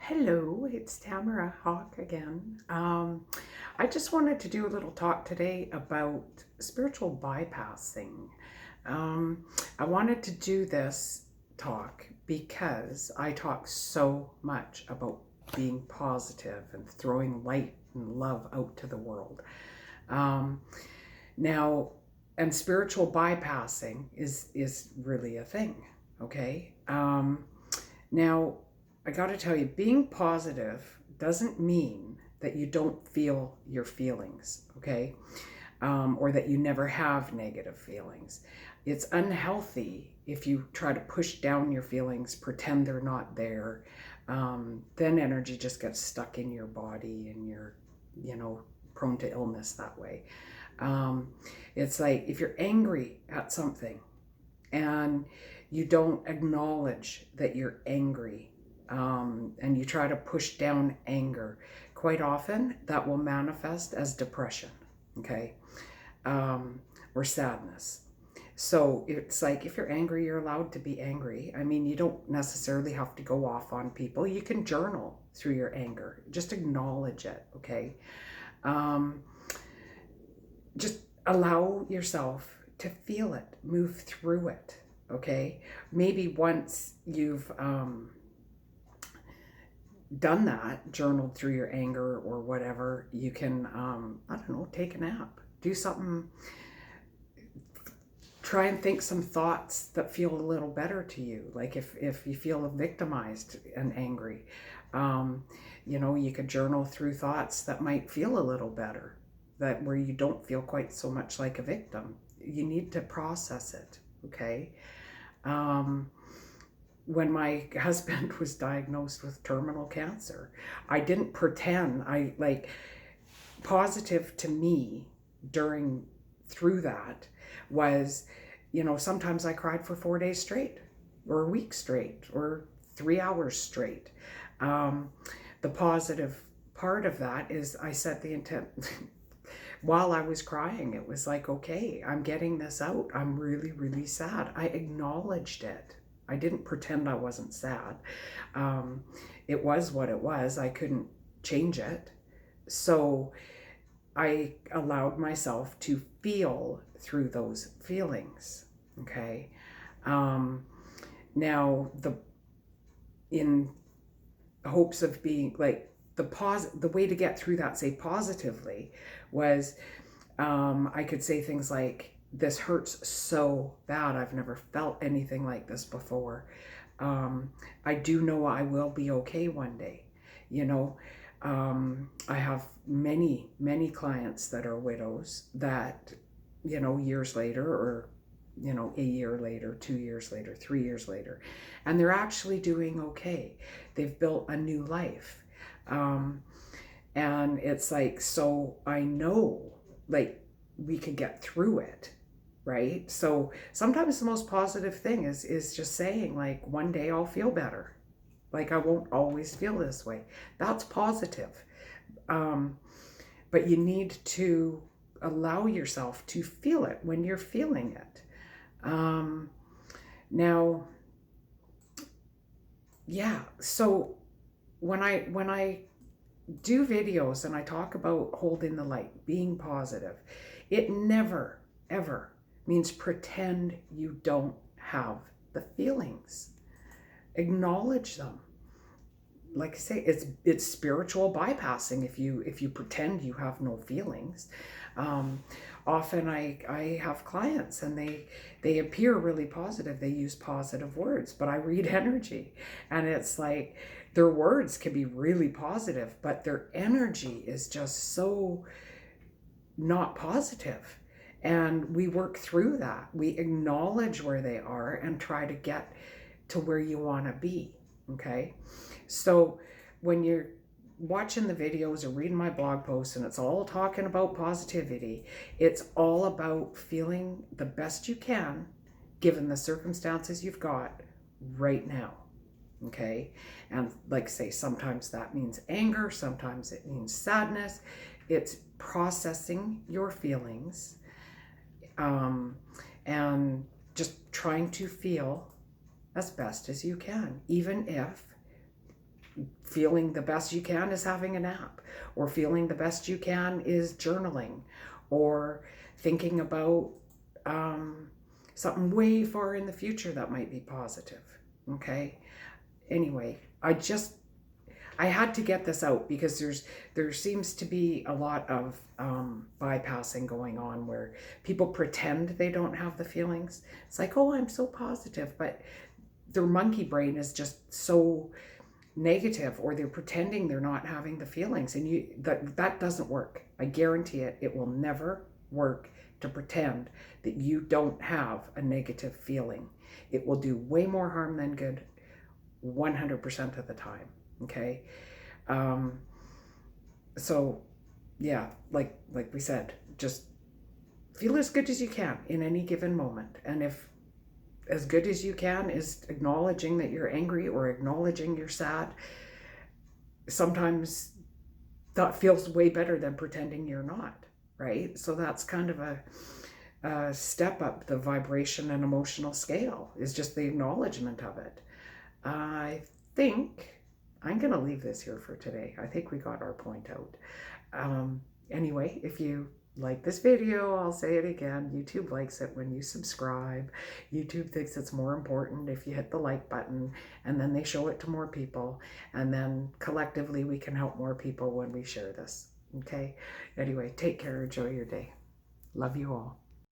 Hello, it's Tamara Hawk again. I just wanted to do a little talk today about spiritual bypassing. I wanted to do this talk because I talk so much about being positive and throwing light and love out to the world. Um, now, and spiritual bypassing is really a thing, okay? Now, I got to tell you, being positive doesn't mean that you don't feel your feelings, okay? Or that you never have negative feelings. It's unhealthy if you try to push down your feelings, pretend they're not there. Then energy just gets stuck in your body and you're, prone to illness that way. It's like if you're angry at something and you don't acknowledge that you're angry, and you try to push down anger, quite often that will manifest as depression, okay, or sadness. So it's like if you're angry, you're allowed to be angry. I mean, you don't necessarily have to go off on people. You can journal through your anger. Just acknowledge it, okay? Um, just allow yourself to feel it, move through it, okay? Maybe once you've done that, journaled through your anger or whatever, you can, I don't know, take a nap, do something, try and think some thoughts that feel a little better to you. Like if you feel victimized and angry, you could journal through thoughts that might feel a little better, that where you don't feel quite so much like a victim. You need to process it, okay? When my husband was diagnosed with terminal cancer, I didn't pretend. Positive to me through that was, sometimes I cried for 4 days straight, or a week straight, or 3 hours straight. The positive part of that is I set the intent. While I was crying, it was like, okay, I'm getting this out. I'm really, really sad. I acknowledged it. I didn't pretend I wasn't sad. It was what it was. I couldn't change it. So I allowed myself to feel through those feelings. Okay. Now, in hopes of being like the way to get through that, say positively, was I could say things like, this hurts so bad. I've never felt anything like this before. I do know I will be okay one day. I have many, many clients that are widows that, years later, or, a year later, 2 years later, 3 years later, and they're actually doing okay. They've built a new life. And it's like, so I know, like, we could get through it, right? So sometimes the most positive thing is just saying, like, one day I'll feel better. Like, I won't always feel this way. That's positive. But you need to allow yourself to feel it when you're feeling it. Now, yeah, so when I do videos and I talk about holding the light, being positive, it never, ever means pretend you don't have the feelings. Acknowledge them. Like I say, it's spiritual bypassing if you pretend you have no feelings. Often I have clients and they appear really positive. They use positive words, but I read energy, and it's like their words can be really positive, but their energy is just so not positive. And we work through that. We acknowledge where they are and try to get to where you want to be. Okay. So when you're watching the videos or reading my blog posts and it's all talking about positivity, it's all about feeling the best you can given the circumstances you've got right now. Okay. And like I say, sometimes that means anger, sometimes it means sadness. It's processing your feelings, and just trying to feel as best as you can, even if feeling the best you can is having a nap, or feeling the best you can is journaling, or thinking about something way far in the future that might be positive. Okay. Anyway, I had to get this out because there seems to be a lot of bypassing going on where people pretend they don't have the feelings. It's like, oh, I'm so positive, but their monkey brain is just so negative, or they're pretending they're not having the feelings, and that doesn't work. I guarantee it will never work to pretend that you don't have a negative feeling. It will do way more harm than good 100% of the time. Okay. So yeah, like we said, just feel as good as you can in any given moment. And if as good as you can is acknowledging that you're angry or acknowledging you're sad, sometimes that feels way better than pretending you're not, right? So that's kind of a step up the vibration and emotional scale, is just the acknowledgement of it. I think I'm going to leave this here for today. I think we got our point out. Anyway, if you like this video, I'll say it again, YouTube likes it when you subscribe. YouTube thinks it's more important if you hit the like button, and then they show it to more people, and then collectively we can help more people when we share this. Okay. Anyway, take care. Enjoy your day. Love you all.